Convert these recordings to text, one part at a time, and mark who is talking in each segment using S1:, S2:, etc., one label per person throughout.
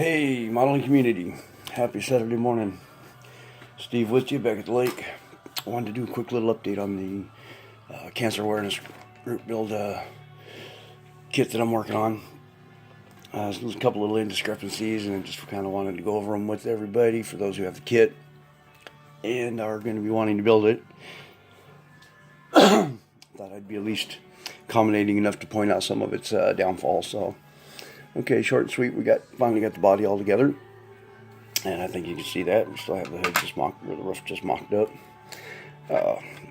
S1: Hey, modeling community. Happy Saturday morning. Steve with you back at the lake. I wanted to do a quick little update on the cancer awareness group build kit that I'm working on. There's a couple little indiscrepancies, and I just kind of wanted to go over them with everybody for those who have the kit and are going to be wanting to build it. Thought I'd be at least accommodating enough to point out some of its downfalls. So, okay, short and sweet. We finally got the body all together, and I think you can see that. We still have the hood just mocked, or the roof just mocked up.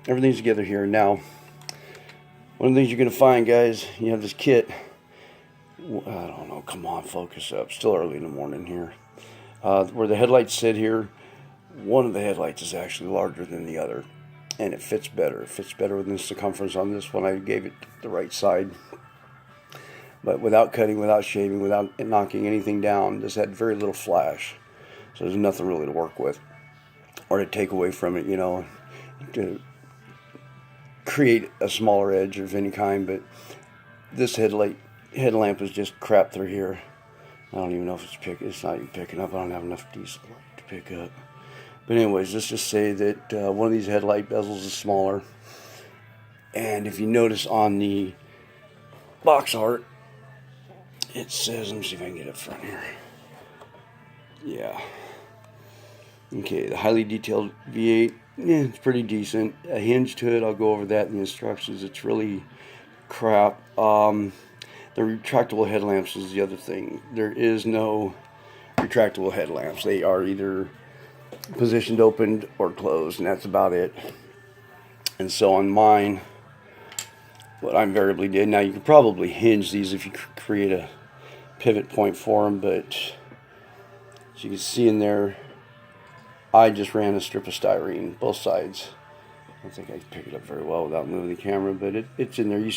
S1: Everything's together here now. One of the things you're going to find, guys, you have this kit. I don't know. Come on, focus up. Still early in the morning here. Where the headlights sit here, one of the headlights is actually larger than the other, and it fits better. It fits better within the circumference on this one. I gave it the right side. But without cutting, without shaving, without knocking anything down, this had very little flash. So there's nothing really to work with or to take away from it, to create a smaller edge of any kind. But this headlamp is just crap through here. I don't even know if it's not even picking up. I don't have enough diesel to pick up. But anyways, let's just say that one of these headlight bezels is smaller. And if you notice on the box art, it says, let me see if I can get up front here. Yeah. Okay, the highly detailed V8, it's pretty decent. A hinge to it, I'll go over that in the instructions. It's really crap. The retractable headlamps is the other thing. There is no retractable headlamps. They are either positioned opened or closed, and that's about it. And so on mine, what I invariably did, now you could probably hinge these if you create a pivot point for them, but as you can see in there, I just ran a strip of styrene both sides. I don't think I can pick it up very well without moving the camera, but it's in there. You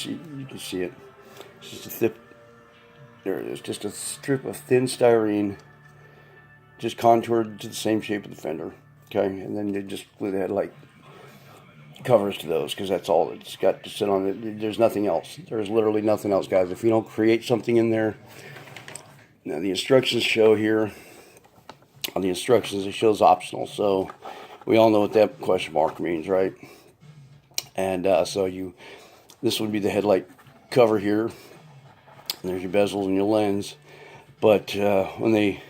S1: can see it. It's just a thick, there it is, just a strip of thin styrene, just contoured to the same shape of the fender. Okay, and then you just glue the headlight covers to those, because that's all it's got to sit on it. There's nothing else. There's literally nothing else, guys. If you don't create something in there, now the instructions show here, on the instructions it shows optional, so we all know what that question mark means, right? And this would be the headlight cover here, and there's your bezels and your lens, but when they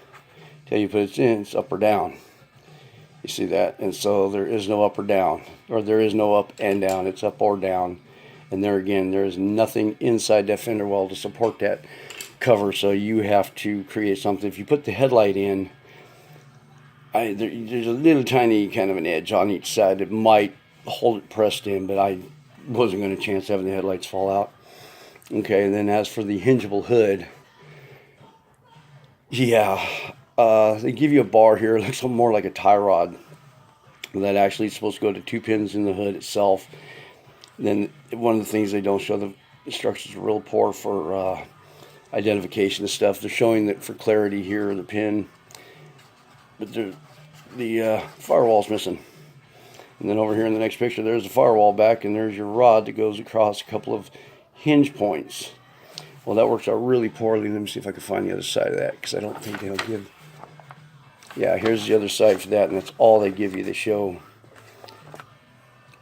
S1: tell you put it in, it's up or down. You see that? And so there is no up or down, or there is no up and down. It's up or down. And there again, there is nothing inside that fender well to support that cover, so you have to create something. If you put the headlight in, there's a little tiny kind of an edge on each side that might hold it pressed in, but I wasn't going to chance having the headlights fall out. Okay, and then as for the hingeable hood, yeah, they give you a bar here. It looks more like a tie rod. That actually is supposed to go to 2 pins in the hood itself. Then one of the things they don't show, the instructions are real poor for identification of stuff. They're showing that for clarity here, the pin, but the firewall's missing. And then over here in the next picture, there's the firewall back, and there's your rod that goes across a couple of hinge points. Well, that works out really poorly. Let me see if I can find the other side of that, because I don't think they'll give. Yeah, here's the other side for that, and that's all they give you. They show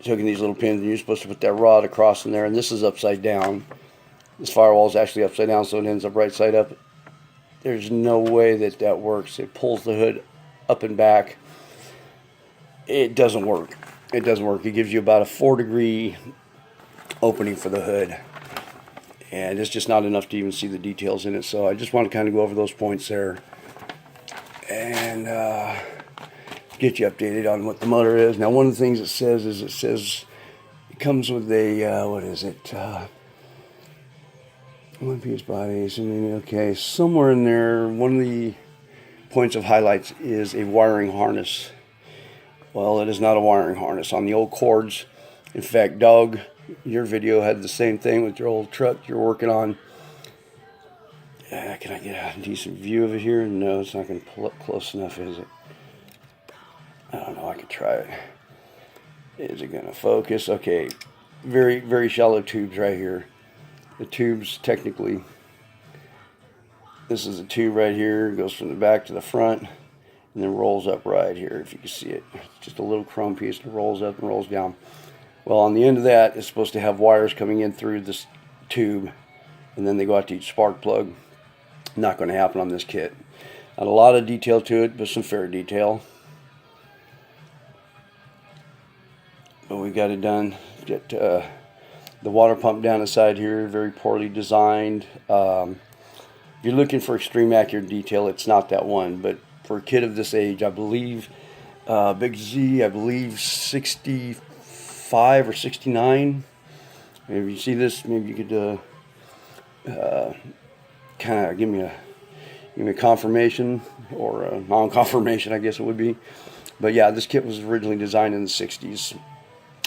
S1: taking these little pins, and you're supposed to put that rod across in there, and this is upside down. This firewall is actually upside down, so it ends up right side up. There's no way that works. It pulls the hood up and back. It doesn't work. It doesn't work. It gives you about a 4-degree opening for the hood, and it's just not enough to even see the details in it. So I just want to kind of go over those points there and get you updated on what the motor is. Now, one of the things it says is it comes with a what is it? One-piece bodies. Okay, somewhere in there, one of the points of highlights is a wiring harness. Well, it is not a wiring harness on the old cords. In fact, Doug, your video had the same thing with your old truck you're working on. Can I get a decent view of it here? No, it's not going to pull up close enough, is it? I don't know. I could try it. Is it going to focus? Okay, very, very shallow tubes right here. The tubes technically This is a tube right here. It goes from the back to the front and then rolls up right here, if you can see it. It's just a little chrome piece that rolls up and rolls down. Well, on the end of that, it's supposed to have wires coming in through this tube, and then they go out to each spark plug. Not going to happen on this kit. Not a lot of detail to it, but some fair detail. But we got it done. Get the water pump down the side here, very poorly designed. If you're looking for extreme accurate detail, it's not that one. But for a kid of this age, I believe Big Z, I believe 65 or 69. Maybe you see this, maybe you could kind of give me a confirmation, or a non-confirmation, I guess it would be. But yeah, this kit was originally designed in the 60s,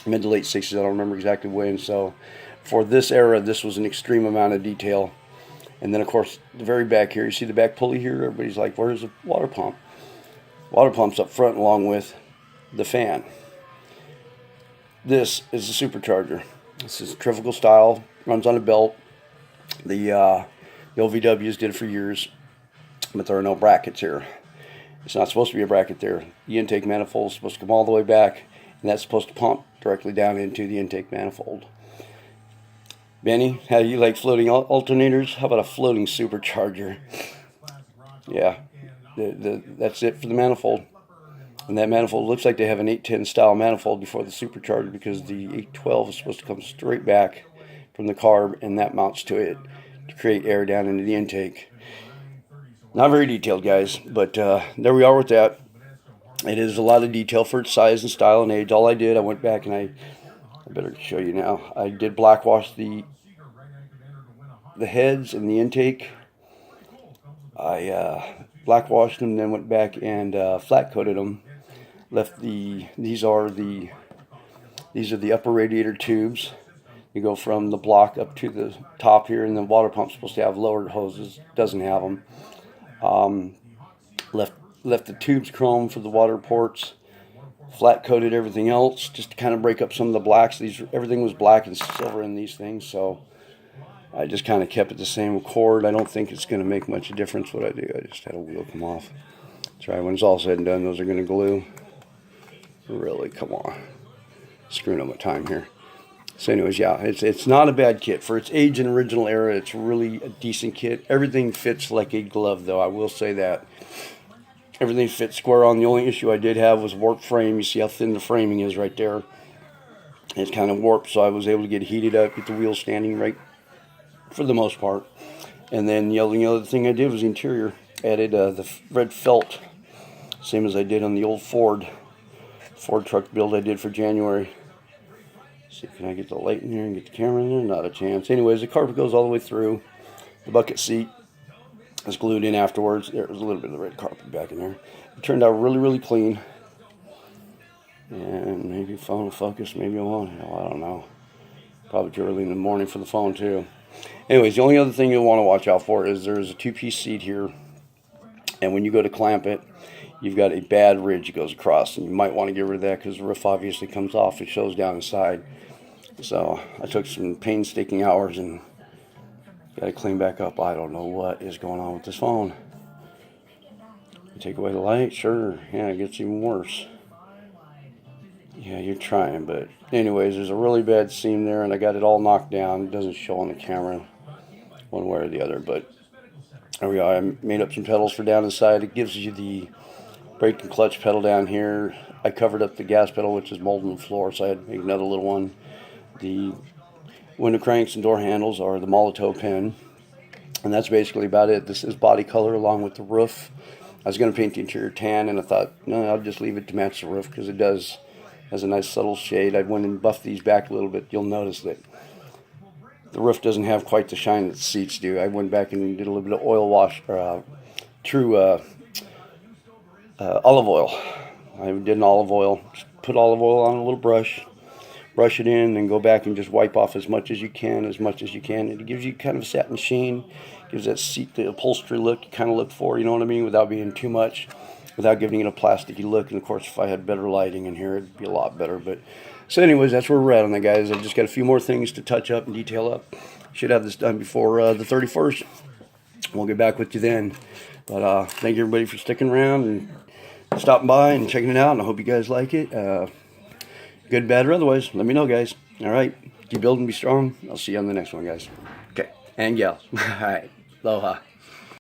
S1: mid to late 60s. I don't remember exactly when. So for this era, this was an extreme amount of detail. And then, of course, the very back here, you see the back pulley here? Everybody's like, where's the water pump? Water pump's up front along with the fan. This is the supercharger. This is trivial style, runs on a belt. The OVWs did it for years, but there are no brackets here. It's not supposed to be a bracket there. The intake manifold is supposed to come all the way back, and that's supposed to pump directly down into the intake manifold. Benny, how do you like floating alternators? How about a floating supercharger? Yeah, that's it for the manifold. And that manifold looks like they have an 810 style manifold before the supercharger, because the 812 is supposed to come straight back from the carb, and that mounts to it to create air down into the intake. Not very detailed, guys, but there we are with that. It is a lot of detail for its size and style and age. All I did, I went back and I better show you now. I did black wash the heads and the intake. I black washed them, then went back and flat coated them. Left these are the upper radiator tubes. You go from the block up to the top here, and the water pump's supposed to have lower hoses. Doesn't have them. Left the tubes chrome for the water ports. Flat coated everything else just to kind of break up some of the blacks. Everything was black and silver in these things, so I just kind of kept it the same cord. I don't think it's going to make much difference what I do. I just had a wheel come off. That's right. When it's all said and done, those are going to glue. Really, come on, screwing up my time here. So anyways, yeah, it's not a bad kit. For its age and original era, it's really a decent kit. Everything fits like a glove, though, I will say that. Everything fits square on. The only issue I did have was warped frame. You see how thin the framing is right there. It's kind of warped, so I was able to get heated up, get the wheels standing right for the most part. And then the only other thing I did was the interior. Added the red felt, same as I did on the old Ford truck build I did for January. See, can I get the light in here and get the camera in there? Not a chance. Anyways, the carpet goes all the way through. The bucket seat is glued in afterwards. There was a little bit of the red carpet back in there. It turned out really, really clean. And maybe phone will focus, maybe it won't. Hell, I don't know. Probably too early in the morning for the phone, too. Anyways, the only other thing you'll want to watch out for is there's a two-piece seat here. And when you go to clamp it, you've got a bad ridge that goes across. And you might want to get rid of that because the roof obviously comes off. It shows down the side. So I took some painstaking hours and got to clean back up. I don't know what is going on with this phone. Take away the light? Sure. Yeah, it gets even worse. Yeah, you're trying, but anyways, there's a really bad seam there, and I got it all knocked down. It doesn't show on the camera one way or the other, but there we are. I made up some pedals for down the side. It gives you the brake and clutch pedal down here. I covered up the gas pedal, which is molded in the floor, so I had to make another little one. The window cranks and door handles are the Molotov pen, and that's basically about it. This is body color along with the roof. I was going to paint the interior tan, and I thought, no, I'll just leave it to match the roof because it has a nice subtle shade. I went and buffed these back a little bit. You'll notice that the roof doesn't have quite the shine that the seats do. I went back and did a little bit of oil wash, true olive oil. I did an olive oil. Just put olive oil on a little brush it in, and go back and just wipe off as much as you can. It gives you kind of a satin sheen, gives that seat the upholstery look you kind of look for, you know what I mean, without being too much, without giving it a plasticky look. And of course, if I had better lighting in here, it'd be a lot better. But so anyways, that's where we're at on that, guys. I've just got a few more things to touch up and detail up. Should have this done before the 31st. We'll get back with you then. But thank you everybody for sticking around and stopping by and checking it out. And I hope you guys like it. Good, bad, or otherwise, let me know, guys. All right. Keep building, be strong. I'll see you on the next one, guys. Okay. And gals. All right. Aloha.